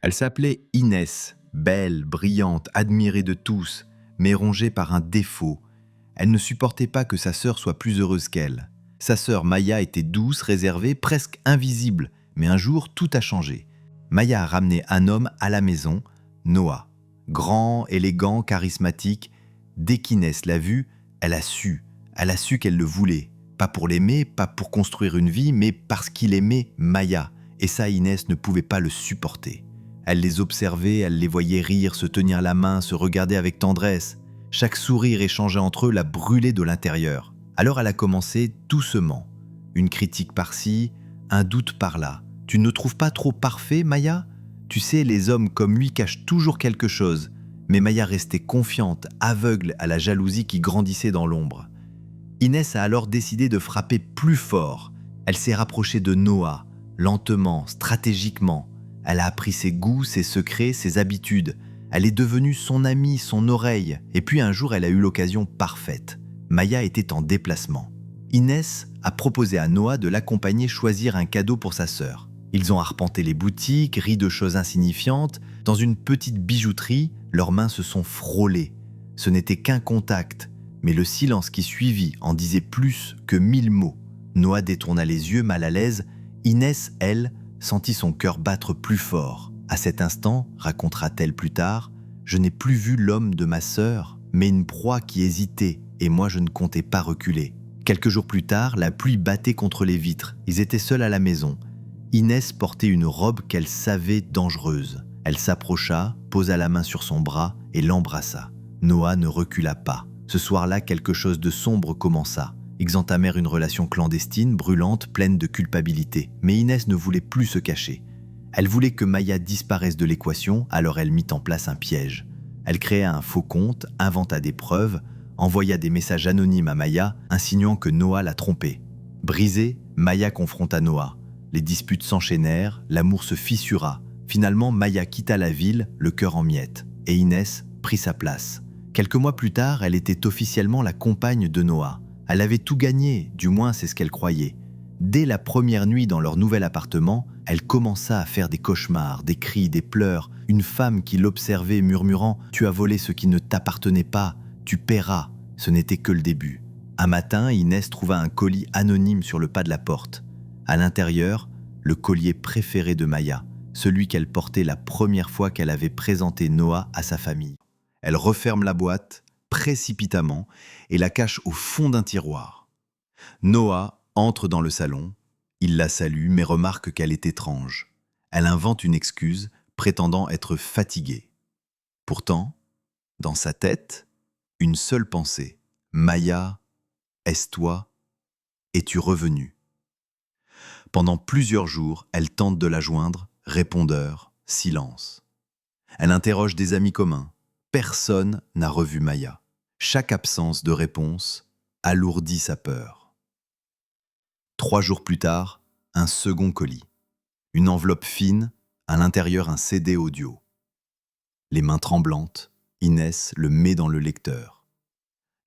Elle s'appelait Inès, belle, brillante, admirée de tous, mais rongée par un défaut. Elle ne supportait pas que sa sœur soit plus heureuse qu'elle. Sa sœur Maya était douce, réservée, presque invisible, mais un jour tout a changé. Maya a ramené un homme à la maison, Noah. Grand, élégant, charismatique. Dès qu'Inès l'a vu, elle a su. Elle a su qu'elle le voulait. Pas pour l'aimer, pas pour construire une vie, mais parce qu'il aimait Maya. Et ça, Inès ne pouvait pas le supporter. Elle les observait, elle les voyait rire, se tenir la main, se regarder avec tendresse. Chaque sourire échangé entre eux la brûlait de l'intérieur. Alors elle a commencé doucement. Une critique par-ci, un doute par-là. « Tu ne trouves pas trop parfait, Maya ? Tu sais, les hommes comme lui cachent toujours quelque chose. » Mais Maya restait confiante, aveugle à la jalousie qui grandissait dans l'ombre. Inès a alors décidé de frapper plus fort. Elle s'est rapprochée de Noah, lentement, stratégiquement. Elle a appris ses goûts, ses secrets, ses habitudes. Elle est devenue son amie, son oreille. Et puis un jour, elle a eu l'occasion parfaite. Maya était en déplacement. Inès a proposé à Noah de l'accompagner choisir un cadeau pour sa sœur. Ils ont arpenté les boutiques, ri de choses insignifiantes. Dans une petite bijouterie, leurs mains se sont frôlées. Ce n'était qu'un contact, mais le silence qui suivit en disait plus que 1000 mots. Noah détourna les yeux mal à l'aise. Inès, elle, sentit son cœur battre plus fort. À cet instant, racontera-t-elle plus tard, je n'ai plus vu l'homme de ma sœur, mais une proie qui hésitait, et moi je ne comptais pas reculer. Quelques jours plus tard, la pluie battait contre les vitres. Ils étaient seuls à la maison. Inès portait une robe qu'elle savait dangereuse. Elle s'approcha, posa la main sur son bras et l'embrassa. Noah ne recula pas. Ce soir-là, quelque chose de sombre commença. Ils entamèrent une relation clandestine, brûlante, pleine de culpabilité. Mais Inès ne voulait plus se cacher. Elle voulait que Maya disparaisse de l'équation, alors elle mit en place un piège. Elle créa un faux compte, inventa des preuves, envoya des messages anonymes à Maya, insinuant que Noah la trompait. Brisée, Maya confronta Noah. Les disputes s'enchaînèrent, l'amour se fissura. Finalement, Maya quitta la ville, le cœur en miettes, et Inès prit sa place. Quelques mois plus tard, elle était officiellement la compagne de Noah. Elle avait tout gagné, du moins c'est ce qu'elle croyait. Dès la première nuit dans leur nouvel appartement, elle commença à faire des cauchemars, des cris, des pleurs. Une femme qui l'observait murmurant « Tu as volé ce qui ne t'appartenait pas, tu paieras ». Ce n'était que le début. Un matin, Inès trouva un colis anonyme sur le pas de la porte. À l'intérieur, le collier préféré de Maya, celui qu'elle portait la première fois qu'elle avait présenté Noah à sa famille. Elle referme la boîte précipitamment et la cache au fond d'un tiroir. Noah entre dans le salon. Il la salue mais remarque qu'elle est étrange. Elle invente une excuse, prétendant être fatiguée. Pourtant, dans sa tête, une seule pensée. « Maya, est-ce toi? Es-tu revenue ?» Pendant plusieurs jours, elle tente de la joindre, répondeur, silence. Elle interroge des amis communs. Personne n'a revu Maya. Chaque absence de réponse alourdit sa peur. 3 jours plus tard, un second colis. Une enveloppe fine, à l'intérieur un CD audio. Les mains tremblantes, Inès le met dans le lecteur.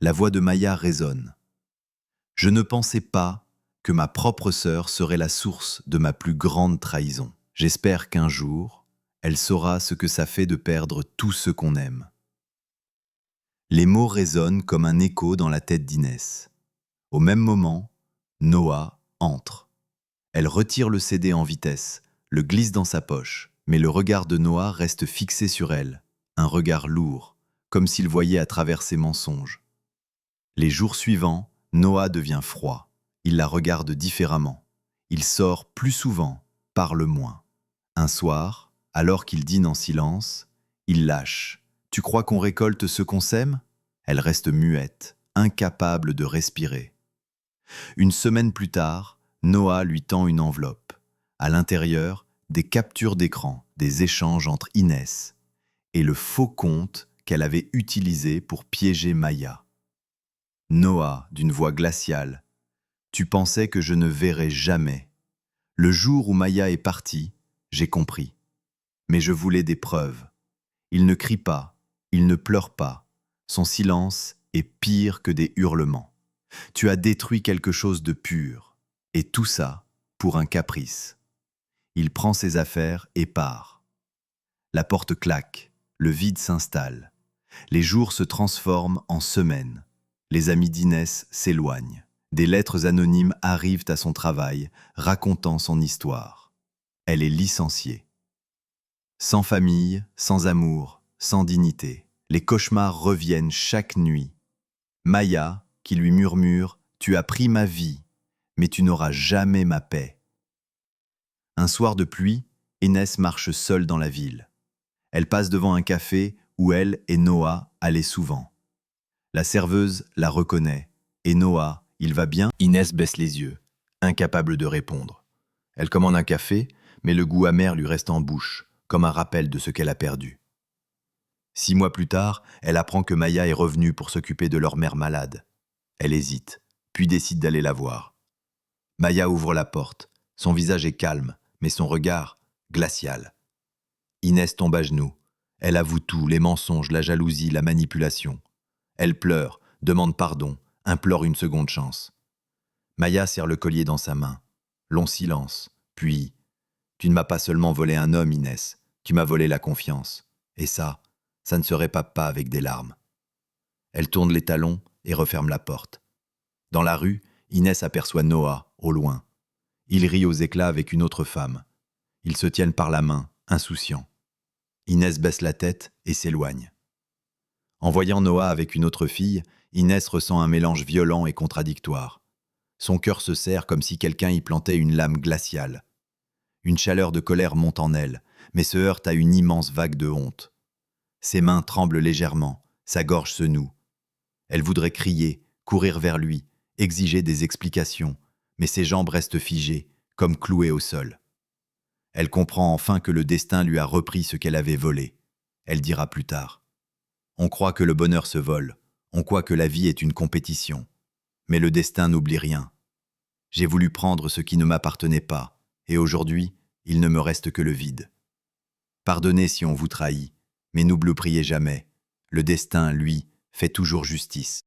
La voix de Maya résonne. « Je ne pensais pas que ma propre sœur serait la source de ma plus grande trahison. J'espère qu'un jour, elle saura ce que ça fait de perdre tout ce qu'on aime. » Les mots résonnent comme un écho dans la tête d'Inès. Au même moment, Noah entre. Elle retire le CD en vitesse, le glisse dans sa poche, mais le regard de Noah reste fixé sur elle, un regard lourd, comme s'il voyait à travers ses mensonges. Les jours suivants, Noah devient froid. Il la regarde différemment. Il sort plus souvent, parle moins. Un soir, alors qu'il dîne en silence, il lâche. « Tu crois qu'on récolte ce qu'on sème ?» Elle reste muette, incapable de respirer. Une semaine plus tard, Noah lui tend une enveloppe. À l'intérieur, des captures d'écran, des échanges entre Inès et le faux compte qu'elle avait utilisé pour piéger Maya. Noah, d'une voix glaciale, « Tu pensais que je ne verrais jamais. Le jour où Maya est partie, j'ai compris. Mais je voulais des preuves. Il ne crie pas, il ne pleure pas. Son silence est pire que des hurlements. Tu as détruit quelque chose de pur. Et tout ça pour un caprice. » Il prend ses affaires et part. La porte claque, le vide s'installe. Les jours se transforment en semaines. Les amis d'Inès s'éloignent. Des lettres anonymes arrivent à son travail, racontant son histoire. Elle est licenciée. Sans famille, sans amour, sans dignité. Les cauchemars reviennent chaque nuit. Maya, qui lui murmure « Tu as pris ma vie, mais tu n'auras jamais ma paix ». Un soir de pluie, Inès marche seule dans la ville. Elle passe devant un café où elle et Noah allaient souvent. La serveuse la reconnaît. Et Noah, il va bien? Inès baisse les yeux, incapable de répondre. Elle commande un café, mais le goût amer lui reste en bouche, comme un rappel de ce qu'elle a perdu. 6 mois plus tard, elle apprend que Maya est revenue pour s'occuper de leur mère malade. Elle hésite, puis décide d'aller la voir. Maya ouvre la porte. Son visage est calme, mais son regard, glacial. Inès tombe à genoux. Elle avoue tout, les mensonges, la jalousie, la manipulation. Elle pleure, demande pardon, implore une seconde chance. Maya serre le collier dans sa main. Long silence, puis « Tu ne m'as pas seulement volé un homme, Inès, tu m'as volé la confiance. Et ça ne se répape pas avec des larmes. » Elle tourne les talons et referme la porte. Dans la rue, Inès aperçoit Noah, au loin. Il rit aux éclats avec une autre femme. Ils se tiennent par la main, insouciants. Inès baisse la tête et s'éloigne. En voyant Noah avec une autre fille, Inès ressent un mélange violent et contradictoire. Son cœur se serre comme si quelqu'un y plantait une lame glaciale. Une chaleur de colère monte en elle, mais se heurte à une immense vague de honte. Ses mains tremblent légèrement, sa gorge se noue. Elle voudrait crier, courir vers lui, exiger des explications, mais ses jambes restent figées, comme clouées au sol. Elle comprend enfin que le destin lui a repris ce qu'elle avait volé. Elle dira plus tard. On croit que le bonheur se vole, on croit que la vie est une compétition. Mais le destin n'oublie rien. J'ai voulu prendre ce qui ne m'appartenait pas, et aujourd'hui, il ne me reste que le vide. Pardonnez si on vous trahit, mais n'oubliez jamais, le destin, lui, fait toujours justice.